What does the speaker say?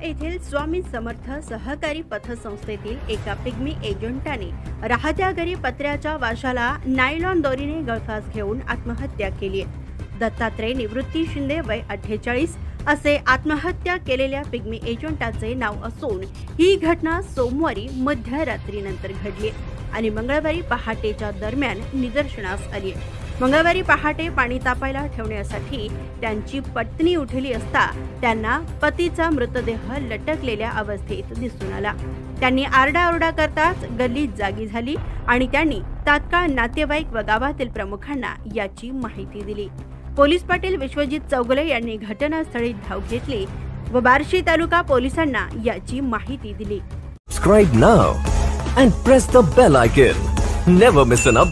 येथील स्वामी समर्थ सहकारी पतसंस्थेतील एका पिग्मी एजंटाने राहत्या घरी पत्र्याच्या वाशाला नायलॉन दोरीने गळफास घेऊन आत्महत्या केली आहे। दत्तात्रय निवृत्ती शिंदे वय 48 असे आत्महत्या केलेल्या पिग्मी एजंटाचे नाव असून ही घटना सोमवारी मध्यरात्रीनंतर घडली आणि मंगळवारी पहाटेच्या दरम्यान निदर्शनास आली। मंगळवारी पहाटे पाणी तापायला ठेवण्यासाठी त्यांची पत्नी उठली असता त्यांना पतीचा मृतदेह लटकलेल्या अवस्थेत दिसून आला। त्यांनी आरडाओरडा करताच गल्ली जागी झाली आणि त्यांनी तात्काळ नातेवाईक व गावातील प्रमुखांना याची माहिती दिली। पोलीस पाटील विश्वजित चौगुले यांनी घटनास्थळी धाव घेतली व बार्शी तालुका पोलिसांना याची माहिती दिली। Subscribe now and press the bell icon. Never miss an update.